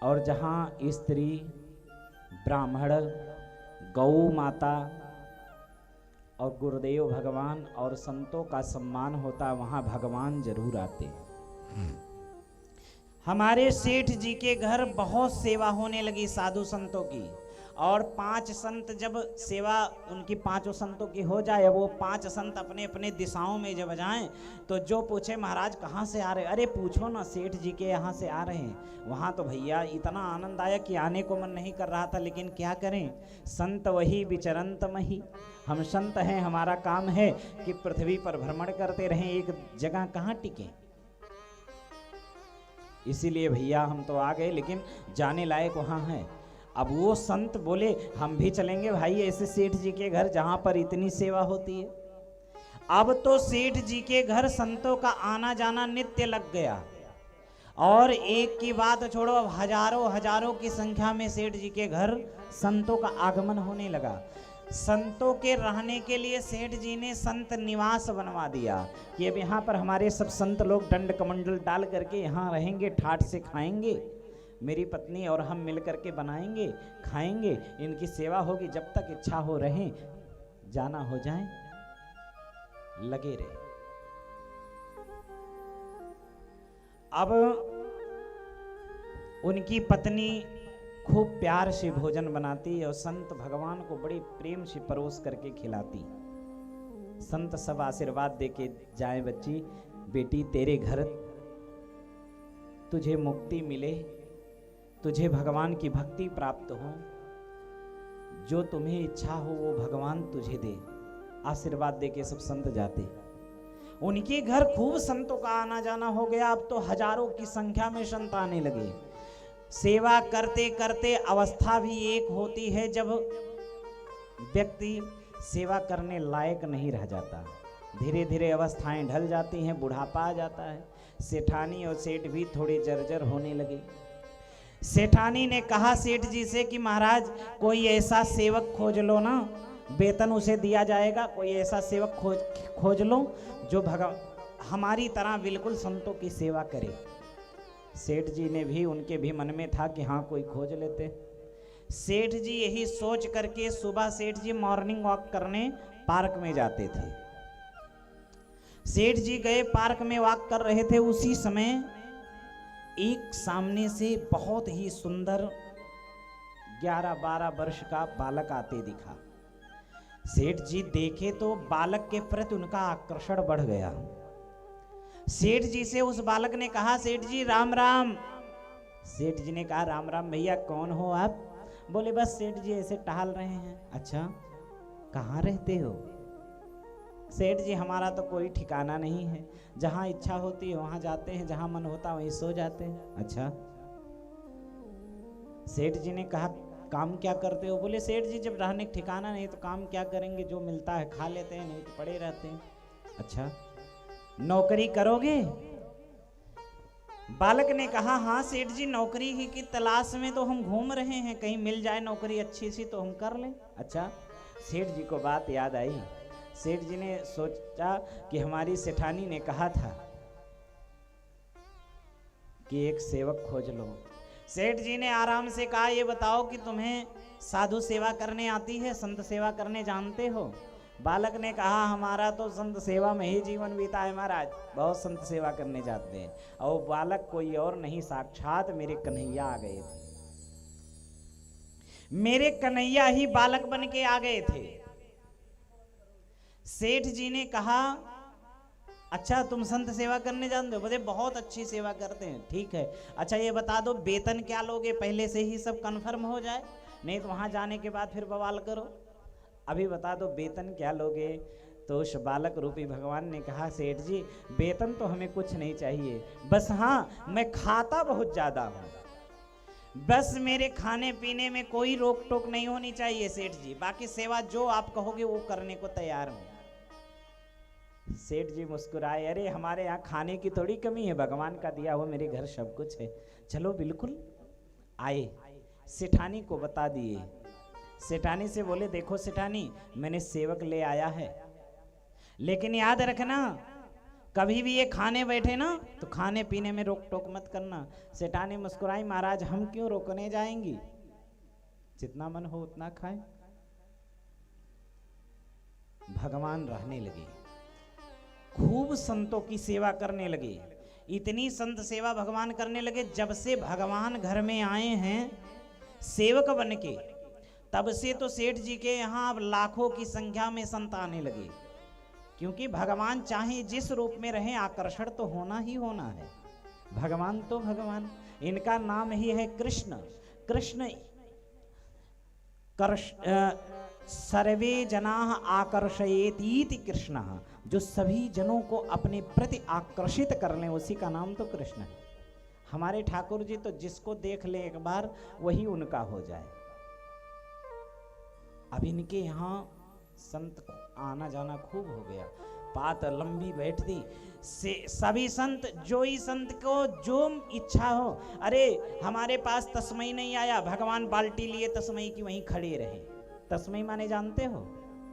और जहाँ स्त्री, ब्राह्मण, गौ माता और गुरुदेव भगवान और संतों का सम्मान होता, वहाँ भगवान जरूर आते हैं। हमारे सेठ जी के घर बहुत सेवा होने लगी साधु संतों की, और 5 संत जब सेवा उनकी 5 संतों की हो जाए, वो 5 संत अपने अपने दिशाओं में जब जाएं, तो जो पूछे महाराज कहाँ से आ रहे, अरे पूछो ना सेठ जी के यहाँ से आ रहे हैं। वहाँ तो भैया इतना आनंद आया कि आने को मन नहीं कर रहा था, लेकिन क्या करें, संत वही विचरंत मही। हम संत हैं, हमारा काम है कि पृथ्वी पर भ्रमण करते रहें, एक जगह कहाँ टिके। इसीलिए भैया हम तो आ गए, लेकिन जाने लायक वहाँ है। अब वो संत बोले हम भी चलेंगे भाई ऐसे सेठ जी के घर जहाँ पर इतनी सेवा होती है। अब तो सेठ जी के घर संतों का आना जाना नित्य लग गया, और एक की बात छोड़ो, अब हजारों हजारों की संख्या में सेठ जी के घर संतों का आगमन होने लगा। संतों के रहने के लिए सेठ जी ने संत निवास बनवा दिया कि अब यहाँ पर हमारे सब संत लोग दंड कमंडल डाल करके यहाँ रहेंगे, ठाठ से खाएंगे, मेरी पत्नी और हम मिल करके बनाएंगे, खाएंगे, इनकी सेवा होगी, जब तक इच्छा हो रहे, जाना हो जाए, लगे रहे। अब उनकी पत्नी खूब प्यार से भोजन बनाती और संत भगवान को बड़े प्रेम से परोस करके खिलाती। संत सब आशीर्वाद देके जाए, बच्ची बेटी तेरे घर तुझे मुक्ति मिले, तुझे भगवान की भक्ति प्राप्त हो, जो तुम्हें इच्छा हो वो भगवान तुझे दे। आशीर्वाद देके सब संत जाते। उनके घर खूब संतों का आना जाना हो गया। अब तो हजारों की संख्या में संत आने लगे। सेवा करते करते अवस्था भी एक होती है जब व्यक्ति सेवा करने लायक नहीं रह जाता। धीरे धीरे अवस्थाएं ढल जाती हैं, बुढ़ापा आ जाता है। सेठानी और सेठ भी थोड़े जर्जर होने लगे। सेठानी ने कहा सेठ जी से कि महाराज कोई ऐसा सेवक खोज लो ना, वेतन उसे दिया जाएगा, कोई ऐसा सेवक खोज लो जो हमारी तरह बिल्कुल संतों की सेवा करे। सेठ जी ने भी, उनके भी मन में था कि हाँ कोई खोज लेते। सेठ जी यही सोच करके सुबह सेठ जी मॉर्निंग वॉक करने पार्क में जाते थे। सेठ जी गए, पार्क में वॉक कर रहे थे, उसी समय एक सामने से बहुत ही सुंदर 11-12 वर्ष का बालक आते दिखा। सेठ जी देखे तो बालक के प्रति उनका आकर्षण बढ़ गया। सेठ जी से उस बालक ने कहा सेठ जी राम राम। सेठ जी ने कहा राम राम भैया, कौन हो आप? बोले बस सेठ जी ऐसे टहल रहे हैं। अच्छा कहाँ रहते हो? सेठ जी हमारा तो कोई ठिकाना नहीं है, जहाँ इच्छा होती है वहां जाते हैं, जहाँ मन होता है वहीं सो जाते हैं। अच्छा। सेठ जी ने कहा काम क्या करते हो? बोले सेठ जी जब रहने ठिकाना नहीं तो काम क्या करेंगे, जो मिलता है खा लेते हैं, नहीं तो पड़े रहते हैं। अच्छा नौकरी करोगे? बालक ने कहा हाँ सेठ जी नौकरी ही की तलाश में तो हम घूम रहे हैं, कहीं मिल जाए नौकरी अच्छी सी तो हम कर लें। अच्छा। सेठ जी को बात याद आई। सेठ जी ने सोचा कि हमारी सेठानी ने कहा था कि एक सेवक खोज लो। सेठ जी ने आराम से कहा ये बताओ कि तुम्हें साधु सेवा करने आती है, संत सेवा करने जानते हो? बालक ने कहा हमारा तो संत सेवा में ही जीवन बीता है महाराज, बहुत संत सेवा करने जाते हैं। और बालक कोई और नहीं, साक्षात मेरे कन्हैया आ गए थे। मेरे कन्हैया ही बालक बन के आ गए थे। सेठ जी ने कहा अच्छा तुम संत सेवा करने जानते हो? बोले बहुत अच्छी सेवा करते हैं। ठीक है, अच्छा ये बता दो वेतन क्या लोगे, पहले से ही सब कन्फर्म हो जाए, नहीं तो वहां जाने के बाद फिर बवाल करो। अभी बता दो वेतन क्या लोगे। तो उस बालक रूपी भगवान ने कहा सेठ जी वेतन तो हमें कुछ नहीं चाहिए, बस हाँ मैं खाता बहुत ज़्यादा हूँ, बस मेरे खाने पीने में कोई रोक टोक नहीं होनी चाहिए सेठ जी, बाकी सेवा जो आप कहोगे वो करने को तैयार हूँ। सेठ जी मुस्कुराए, अरे हमारे यहाँ खाने की थोड़ी कमी है, भगवान का दिया हुआ मेरे घर सब कुछ है, चलो बिल्कुल। आए सेठानी को बता दिए। सेठानी से बोले देखो सेठानी मैंने सेवक ले आया है, लेकिन याद रखना कभी भी ये खाने बैठे ना तो खाने पीने में रोक टोक मत करना। सेठानी मुस्कुराई, महाराज हम क्यों रोकने जाएंगी, जितना मन हो उतना खाए। भगवान रहने लगे, खूब संतों की सेवा करने लगे। इतनी संत सेवा भगवान करने लगे, जब से भगवान घर में आए हैं सेवक बन के, तब से तो सेठ जी के यहाँ अब लाखों की संख्या में संत आने लगे। क्योंकि भगवान चाहे जिस रूप में रहे, आकर्षण तो होना ही होना है। भगवान तो भगवान, इनका नाम ही है कृष्ण। कृष्ण सर्वे जनाः आकर्षयेतीति कृष्ण, जो सभी जनों को अपने प्रति आकर्षित कर ले, उसी का नाम तो कृष्ण है। हमारे ठाकुर जी तो जिसको देख ले एक बार वही उनका हो जाए। अब इनके यहाँ संत आना जाना खूब हो गया, बात लंबी बैठती से सभी संत, जो ही संत को जो इच्छा हो, अरे हमारे पास तस्मई नहीं आया, भगवान बाल्टी लिए तस्मई की वहीं खड़े रहे। तस्मई माने जानते हो?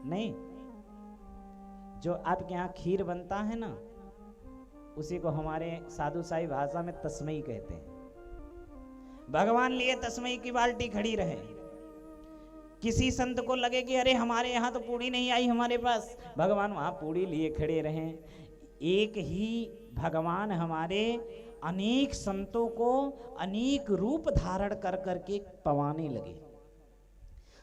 नहीं, जो आपके यहाँ खीर बनता है ना, उसी को हमारे साधु साई भाषा में तस्मई कहते हैं। भगवान लिए तस्मई की बाल्टी खड़ी रहे। किसी संत को लगे कि अरे हमारे यहाँ तो पूड़ी नहीं आई हमारे पास, भगवान वहाँ पूड़ी लिए खड़े रहे। एक ही भगवान हमारे अनेक संतों को अनेक रूप धारण कर करके पवाने लगे।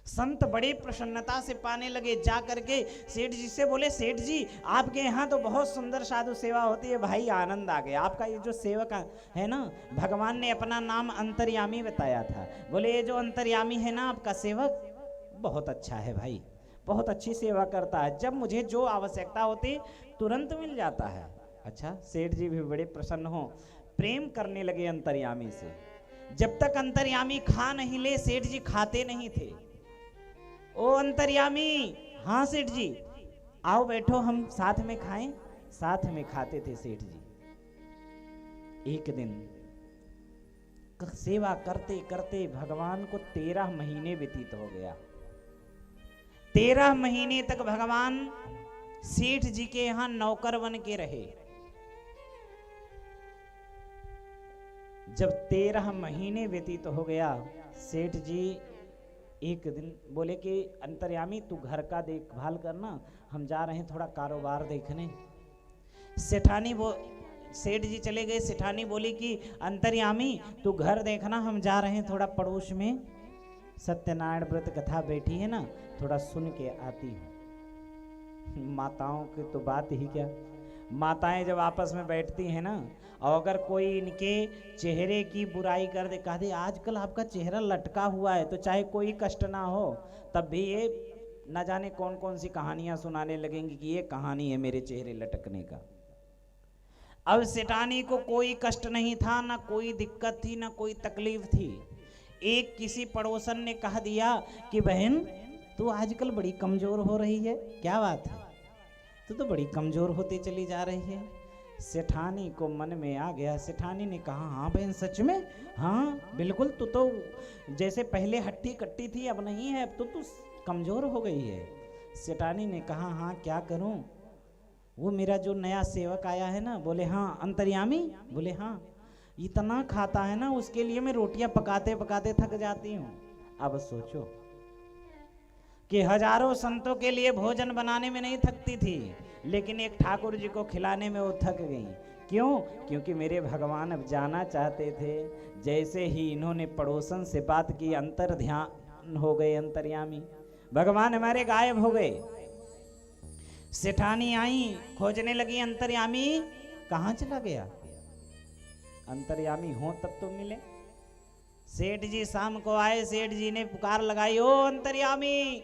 संत बड़े प्रसन्नता से पाने लगे। जा करके सेठ जी से बोले, सेठ जी आपके यहाँ तो बहुत सुंदर साधु सेवा होती है। भाई आनंद आ गया, आपका ये जो सेवक है ना, भगवान ने अपना नाम अंतर्यामी बताया था। बोले ये जो अंतर्यामी है ना आपका सेवक, बहुत अच्छा है भाई, बहुत अच्छी सेवा करता है, जब मुझे जो आवश्यकता होती तुरंत मिल जाता है। अच्छा, सेठ जी भी बड़े प्रसन्न हो, प्रेम करने लगे अंतर्यामी से। जब तक अंतर्यामी खा नहीं ले, सेठ जी खाते नहीं थे। ओ अंतर्यामी, हाँ सेठ जी आओ बैठो हम साथ में खाएं। साथ में खाते थे सेठ जी। एक दिन सेवा करते करते भगवान को 13 महीने व्यतीत हो गया। 13 महीने तक भगवान सेठ जी के यहां नौकर बन के रहे। जब 13 महीने व्यतीत हो गया, सेठ जी एक दिन बोले कि अंतर्यामी तू घर का देखभाल करना, हम जा रहे हैं थोड़ा कारोबार देखने। सेठानी वो सेठ जी चले गए। सेठानी बोली कि अंतर्यामी तू घर देखना, हम जा रहे हैं थोड़ा पड़ोस में सत्यनारायण व्रत कथा बैठी है ना, थोड़ा सुन के आती हूँ। माताओं की तो बात ही क्या, माताएं जब आपस में बैठती हैं ना, और अगर कोई इनके चेहरे की बुराई कर दे, कह दे आजकल आपका चेहरा लटका हुआ है, तो चाहे कोई कष्ट ना हो तब भी ये न जाने कौन कौन सी कहानियां सुनाने लगेंगी कि ये कहानी है मेरे चेहरे लटकने का। अब सेठानी को कोई कष्ट नहीं था, ना कोई दिक्कत थी, ना कोई तकलीफ थी। एक किसी पड़ोसन ने कह दिया कि बहन तू आजकल बड़ी कमजोर हो रही है। क्या बात है, तू तो बड़ी कमजोर होती चली जा रही है। सेठानी को मन में आ गया। सेठानी ने कहा, हाँ बहन सच में, हाँ बिल्कुल, तू तो जैसे पहले हट्टी कट्टी थी अब नहीं है, अब तो तू कमजोर हो गई है। सेठानी ने कहा, हाँ क्या करूं, वो मेरा जो नया सेवक आया है ना, बोले हाँ अंतर्यामी, बोले हाँ, इतना खाता है ना, उसके लिए मैं रोटियां पकाते पकाते थक जाती हूँ। अब सोचो कि हजारों संतों के लिए भोजन बनाने में नहीं थकती थी, लेकिन एक ठाकुर जी को खिलाने में वो थक गई। क्यों? क्योंकि मेरे भगवान अब जाना चाहते थे। जैसे ही इन्होंने पड़ोसन से बात की, अंतर ध्यान हो गए अंतर्यामी, भगवान हमारे गायब हो गए। सेठानी आई, खोजने लगी अंतर्यामी कहाँ चला गया। अंतर्यामी हो तब तो मिले। सेठ जी शाम को आए, सेठ जी ने पुकार लगाई, ओ अंतर्यामी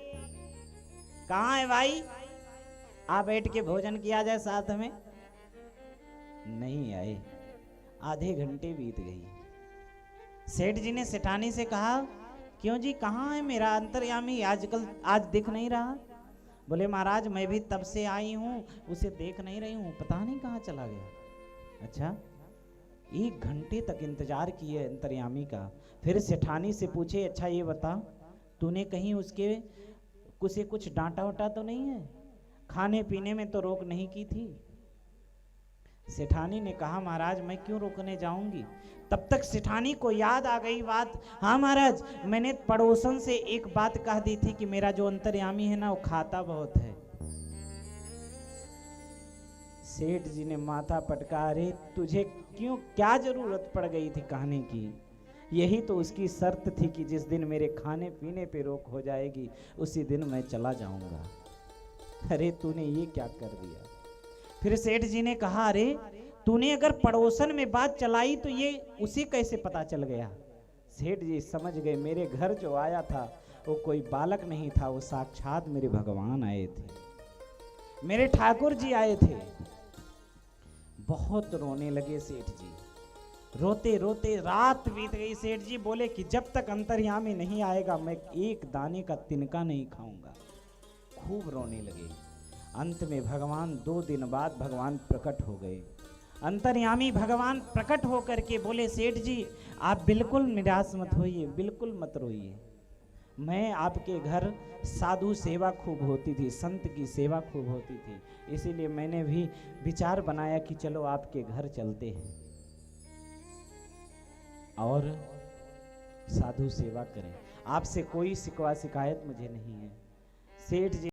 कहाँ है भाई, आ बैठ के भोजन किया जाए साथ में। नहीं आए, आधे घंटे बीत गई। सेठ जी ने सेठानी से कहा, क्यों जी कहाँ है मेरा अंतर्यामी, आजकल आज दिख नहीं रहा। बोले महाराज मैं भी तब से आई हूँ, उसे देख नहीं रही हूँ, पता नहीं कहाँ चला गया। अच्छा, 1 घंटे तक इंतजार किए अंतर्यामी का। फिर सेठानी से पूछे, अच्छा ये बता, तूने कहीं उसके उसे कुछ डांटा वाटा तो नहीं है, खाने पीने में तो रोक नहीं की थी। सेठानी ने कहा महाराज मैं क्यों रोकने जाऊंगी। तब तक सेठानी को याद आ गई बात, हाँ महाराज मैंने पड़ोसन से एक बात कह दी थी कि मेरा जो अंतर्यामी है ना वो खाता बहुत है। सेठ जी ने माथा पटका, अरे तुझे क्यों क्या जरूरत पड़ गई थी कहने की, यही तो उसकी शर्त थी कि जिस दिन मेरे खाने पीने पे रोक हो जाएगी उसी दिन मैं चला जाऊंगा। अरे तूने ये क्या कर दिया। फिर सेठ जी ने कहा, अरे तूने अगर पड़ोसन में बात चलाई तो ये उसे कैसे पता चल गया। सेठ जी समझ गए मेरे घर जो आया था वो कोई बालक नहीं था, वो साक्षात मेरे भगवान आए थे, मेरे ठाकुर जी आए थे। बहुत रोने लगे सेठ जी, रोते रोते रात बीत गई। सेठ जी बोले कि जब तक अंतर्यामी नहीं आएगा मैं एक दाने का तिनका नहीं खाऊंगा। खूब रोने लगे। अंत में भगवान 2 दिन बाद भगवान प्रकट हो गए। अंतर्यामी भगवान प्रकट होकर के बोले, सेठ जी आप बिल्कुल निराश मत होइए, बिल्कुल मत रोइए। मैं आपके घर साधु सेवा खूब होती थी, संत की सेवा खूब होती थी, इसीलिए मैंने भी विचार बनाया कि चलो आपके घर चलते हैं और साधु सेवा करें। आपसे कोई शिकवा शिकायत मुझे नहीं है। सेठ जी